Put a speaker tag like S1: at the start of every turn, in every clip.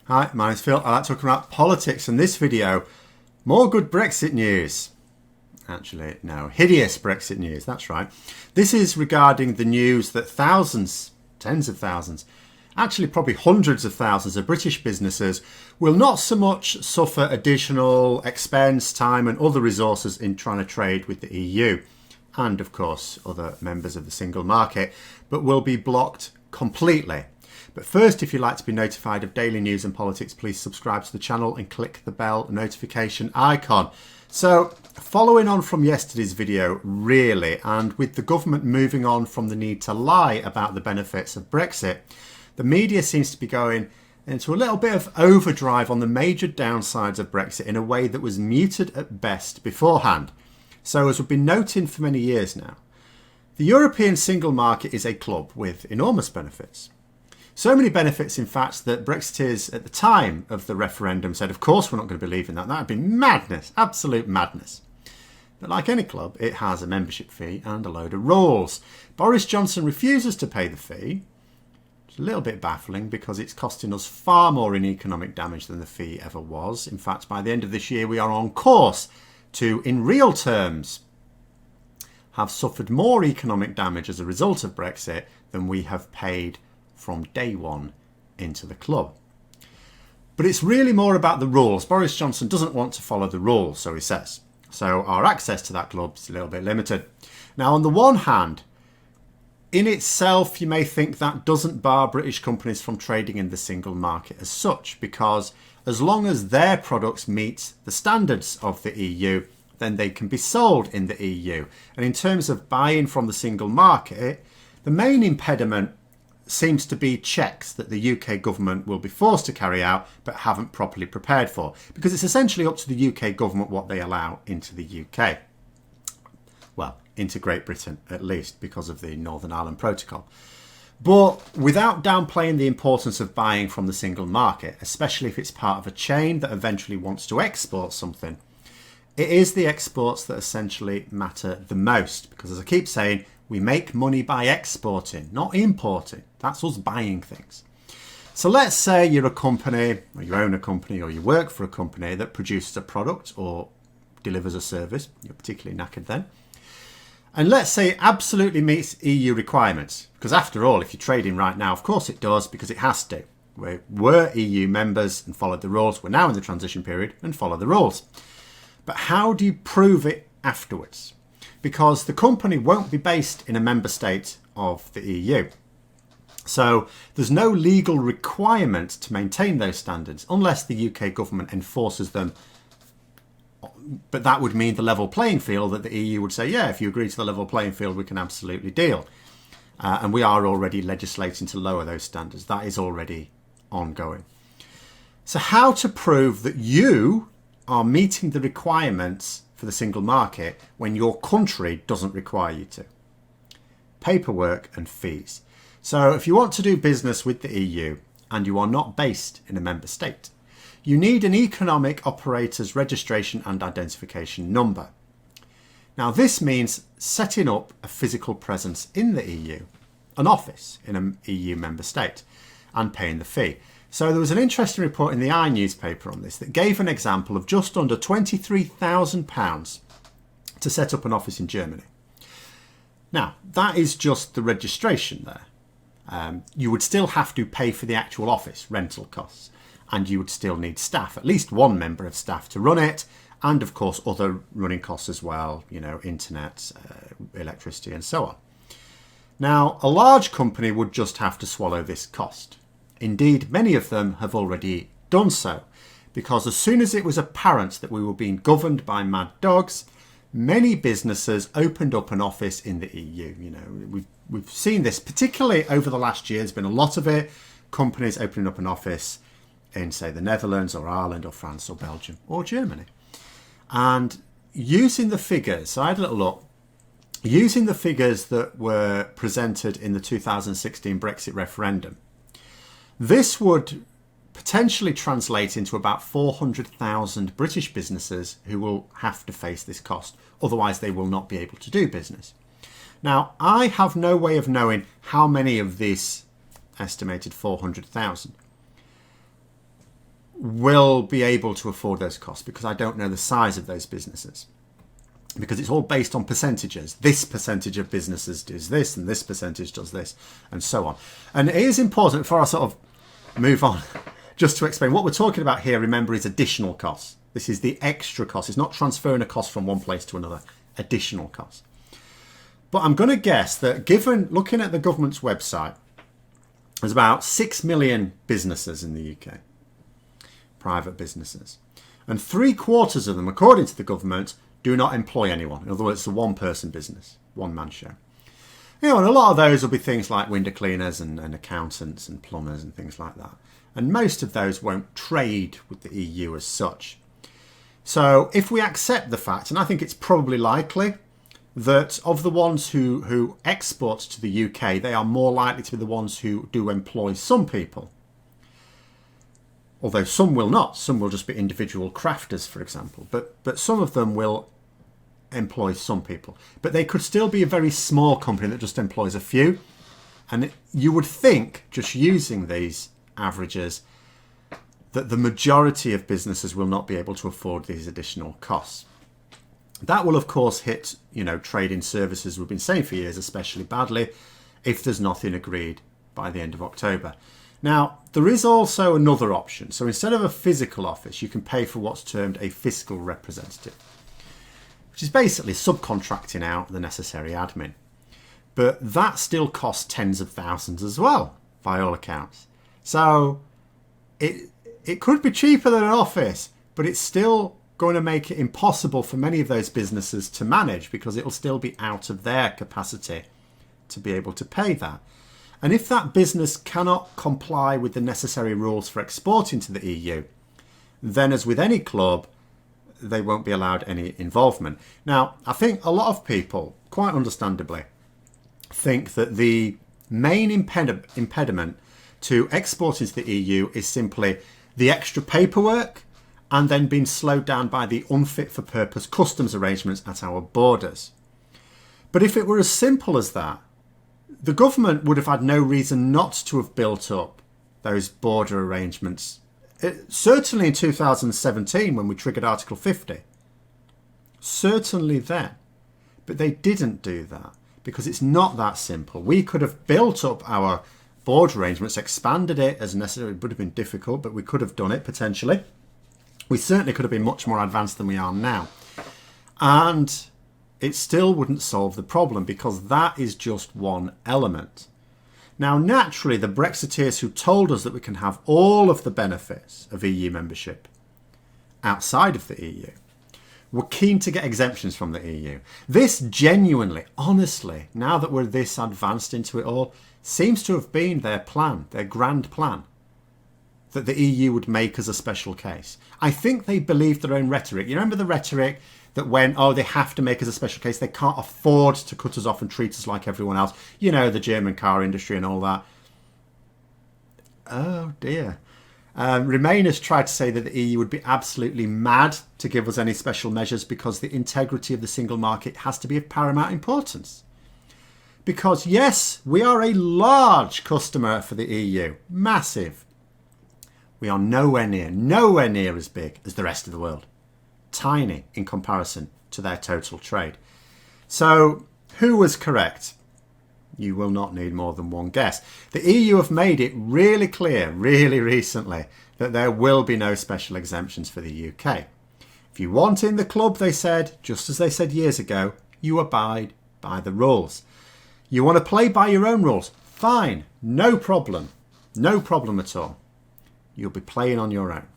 S1: Hi, my name's Phil. I like talking about politics, and this video, more good Brexit news. Actually, no, hideous Brexit news, that's right. This is regarding the news that thousands, tens of thousands, actually probably hundreds of thousands of British businesses will not so much suffer additional expense, time and other resources in trying to trade with the EU and, of course, other members of the single market, but will be blocked completely. But first, if you'd like to be notified of daily news and politics, please subscribe to the channel and click the bell notification icon. So, following on from yesterday's video, really, and with the government moving on from the need to lie about the benefits of Brexit, the media seems to be going into a little bit of overdrive on the major downsides of Brexit in a way that was muted at best beforehand. So, as we've been noting for many years now, the European single market is a club with enormous benefits. So many benefits, in fact, that Brexiteers at the time of the referendum said, of course we're not going to believe in that. That would be madness, absolute madness. But like any club, it has a membership fee and a load of rules. Boris Johnson refuses to pay the fee. It's a little bit baffling because it's costing us far more in economic damage than the fee ever was. In fact, by the end of this year, we are on course to, in real terms, have suffered more economic damage as a result of Brexit than we have paid from day one into the club. But it's really more about the rules. Boris Johnson doesn't want to follow the rules, so he says. So our access to that club is a little bit limited. Now, on the one hand, in itself, you may think that doesn't bar British companies from trading in the single market as such, because as long as their products meet the standards of the EU, then they can be sold in the EU. And in terms of buying from the single market, the main impediment seems to be checks that the UK government will be forced to carry out but haven't properly prepared for, because it's essentially up to the UK government what they allow into the UK. Well, into Great Britain at least, because of the Northern Ireland Protocol. But without downplaying the importance of buying from the single market, especially if it's part of a chain that eventually wants to export something, it is the exports that essentially matter the most, because as I keep saying, we make money by exporting, not importing. That's us buying things. So let's say you're a company, or you own a company, or you work for a company that produces a product or delivers a service. You're particularly knackered then. And let's say it absolutely meets EU requirements. Because after all, if you're trading right now, of course it does, because it has to. We were EU members and followed the rules. We're now in the transition period and follow the rules. But how do you prove it afterwards? Because the company won't be based in a member state of the EU. So there's no legal requirement to maintain those standards unless the UK government enforces them. But that would mean the level playing field that the EU would say, yeah, if you agree to the level playing field, we can absolutely deal. And we are already legislating to lower those standards. That is already ongoing. So how to prove that you are meeting the requirements for the single market when your country doesn't require you to? Paperwork and fees. So if you want to do business with the EU and you are not based in a member state, you need an economic operator's registration and identification number. Now this means setting up a physical presence in the EU, an office in an EU member state, and paying the fee. So there was an interesting report in the I newspaper on this that gave an example of just under £23,000 to set up an office in Germany. Now, that is just the registration there. You would still have to pay for the actual office, rental costs, and you would still need staff, at least one member of staff to run it, and of course other running costs as well, you know, internet, electricity and so on. Now, a large company would just have to swallow this cost. Indeed, many of them have already done so, because as soon as it was apparent that we were being governed by mad dogs, many businesses opened up an office in the EU. You know, we've seen this, particularly over the last year. There's been a lot of it. Companies opening up an office in, say, the Netherlands or Ireland or France or Belgium or Germany. And using the figures, so I had a little look, using the figures that were presented in the 2016 Brexit referendum, this would potentially translate into about 400,000 British businesses who will have to face this cost. Otherwise, they will not be able to do business. Now, I have no way of knowing how many of this estimated 400,000 will be able to afford those costs, because I don't know the size of those businesses. Because it's all based on percentages. This percentage of businesses does this, and this percentage does this, and so on. And it is important, before I sort of move on, just to explain what we're talking about here, remember, is additional costs. This is the extra cost. It's not transferring a cost from one place to another. Additional costs. But I'm going to guess that, given looking at the government's website, there's about 6 million businesses in the UK. Private businesses. And 3/4 of them, according to the government, do not employ anyone. In other words, it's a one-person business, one-man show. You know, and a lot of those will be things like window cleaners and accountants and plumbers and things like that. And most of those won't trade with the EU as such. So if we accept the fact, and I think it's probably likely, that of the ones who export to the UK, they are more likely to be the ones who do employ some people. Although some will not. Some will just be individual crafters, for example. But some of them will employ some people. But they could still be a very small company that just employs a few. And you would think, just using these averages, that the majority of businesses will not be able to afford these additional costs. That will, of course, hit, trade-in services, we've been saying for years, especially badly, if there's nothing agreed by the end of October. Now, there is also another option. So instead of a physical office, you can pay for what's termed a fiscal representative, which is basically subcontracting out the necessary admin. But that still costs tens of thousands as well, by all accounts. So it could be cheaper than an office, but it's still going to make it impossible for many of those businesses to manage, because it'll still be out of their capacity to be able to pay that. And if that business cannot comply with the necessary rules for exporting to the EU, then as with any club, they won't be allowed any involvement. Now, I think a lot of people, quite understandably, think that the main impediment to exporting to the EU is simply the extra paperwork and then being slowed down by the unfit for purpose customs arrangements at our borders. But if it were as simple as that, the government would have had no reason not to have built up those border arrangements. Certainly in 2017, when we triggered Article 50. Certainly then. But they didn't do that, because it's not that simple. We could have built up our border arrangements, expanded it as necessary. It would have been difficult, but we could have done it potentially. We certainly could have been much more advanced than we are now. And it still wouldn't solve the problem, because that is just one element. Now, naturally, the Brexiteers who told us that we can have all of the benefits of EU membership outside of the EU were keen to get exemptions from the EU. This genuinely, honestly, now that we're this advanced into it all, seems to have been their plan, their grand plan, that the EU would make us a special case. I think they believed their own rhetoric. You remember the rhetoric that when, they have to make us a special case, they can't afford to cut us off and treat us like everyone else. You know, the German car industry and all that. Oh dear. Remainers tried to say that the EU would be absolutely mad to give us any special measures, because the integrity of the single market has to be of paramount importance. Because yes, we are a large customer for the EU. Massive. We are nowhere near as big as the rest of the world. Tiny in comparison to their total trade. So, who was correct? You will not need more than one guess. The EU have made it really clear, really recently, that there will be no special exemptions for the UK. If you want in the club, they said, just as they said years ago, you abide by the rules. You want to play by your own rules? Fine, no problem. No problem at all. You'll be playing on your own.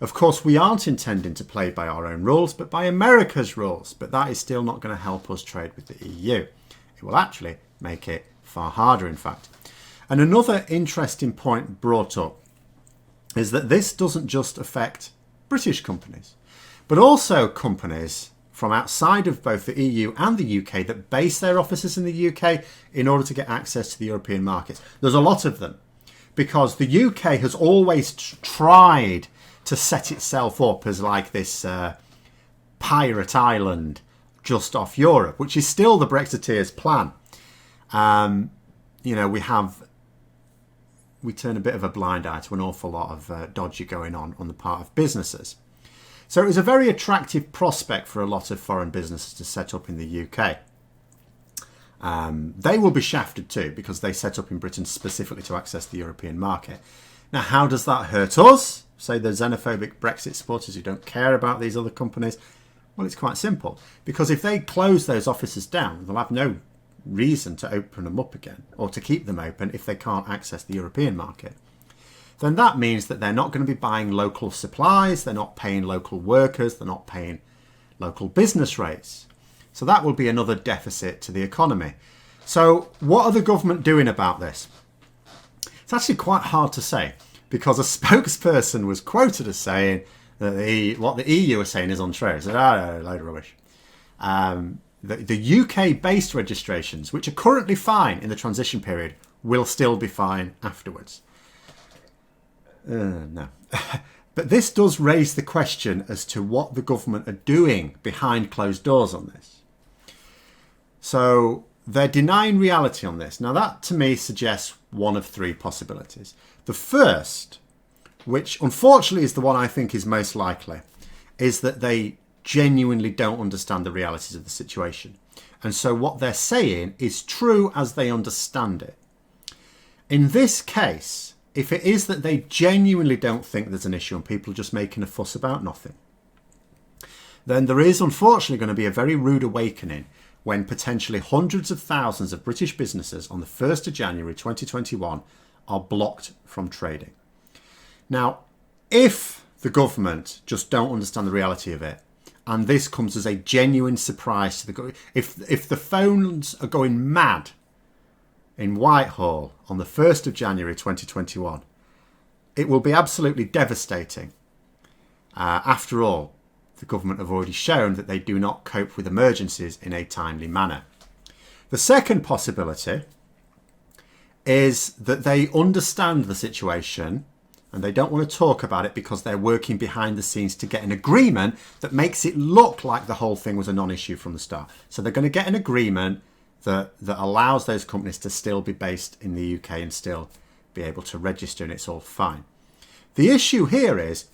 S1: Of course, we aren't intending to play by our own rules, but by America's rules. But that is still not going to help us trade with the EU. It will actually make it far harder, in fact. And another interesting point brought up is that this doesn't just affect British companies, but also companies from outside of both the EU and the UK that base their offices in the UK in order to get access to the European markets. There's a lot of them, because the UK has always tried to set itself up as like this pirate island just off Europe, which is still the Brexiteers' plan. We have we turn a bit of a blind eye to an awful lot of dodgy going on the part of businesses. So it was a very attractive prospect for a lot of foreign businesses to set up in the UK. They will be shafted too, because they set up in Britain specifically to access the European market. Now, how does that hurt us? Say the xenophobic Brexit supporters who don't care about these other companies. Well, it's quite simple. Because if they close those offices down, they'll have no reason to open them up again, or to keep them open if they can't access the European market. Then that means that they're not going to be buying local supplies, they're not paying local workers, they're not paying local business rates. So that will be another deficit to the economy. So what are the government doing about this? It's actually quite hard to say, because a spokesperson was quoted as saying that what the EU is saying is untrue. It's a load of rubbish. The UK-based registrations, which are currently fine in the transition period, will still be fine afterwards. No. But this does raise the question as to what the government are doing behind closed doors on this. So they're denying reality on this. Now that to me suggests one of three possibilities. The first, which unfortunately is the one I think is most likely, is that they genuinely don't understand the realities of the situation. And so what they're saying is true as they understand it. In this case, if it is that they genuinely don't think there's an issue and people are just making a fuss about nothing, then there is unfortunately going to be a very rude awakening when potentially hundreds of thousands of British businesses on the 1st of January 2021 are blocked from trading. Now, if the government just don't understand the reality of it, and this comes as a genuine surprise to the government, if the phones are going mad in Whitehall on the 1st of January 2021, it will be absolutely devastating. After all, the government have already shown that they do not cope with emergencies in a timely manner. The second possibility is that they understand the situation and they don't want to talk about it because they're working behind the scenes to get an agreement that makes it look like the whole thing was a non-issue from the start. So they're going to get an agreement that allows those companies to still be based in the UK and still be able to register, and it's all fine. The issue here is,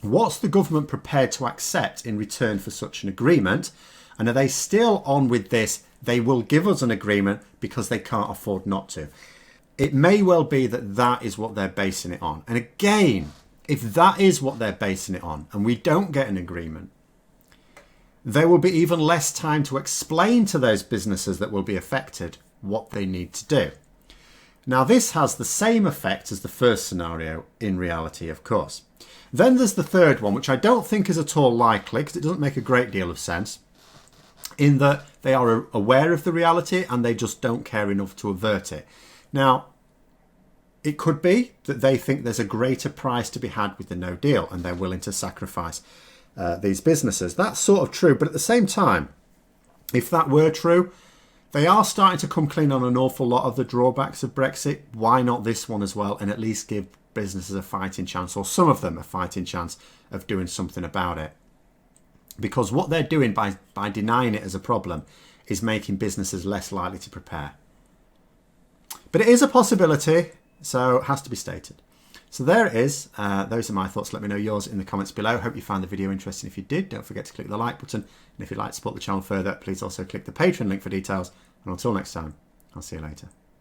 S1: what's the government prepared to accept in return for such an agreement? And are they still on with this, they will give us an agreement because they can't afford not to? It may well be that that is what they're basing it on. And again, if that is what they're basing it on and we don't get an agreement, there will be even less time to explain to those businesses that will be affected what they need to do. Now, this has the same effect as the first scenario in reality, of course. Then there's the third one, which I don't think is at all likely because it doesn't make a great deal of sense, in that they are aware of the reality and they just don't care enough to avert it. Now, it could be that they think there's a greater price to be had with the no deal and they're willing to sacrifice these businesses. That's sort of true, but at the same time, if that were true, they are starting to come clean on an awful lot of the drawbacks of Brexit. Why not this one as well, and at least give businesses a fighting chance, or some of them a fighting chance of doing something about it? Because what they're doing by denying it as a problem is making businesses less likely to prepare. But it is a possibility, so it has to be stated. So there it is. Those are my thoughts. Let me know yours in the comments below. Hope you found the video interesting. If you did, don't forget to click the like button. And if you'd like to support the channel further, please also click the Patreon link for details. And until next time, I'll see you later.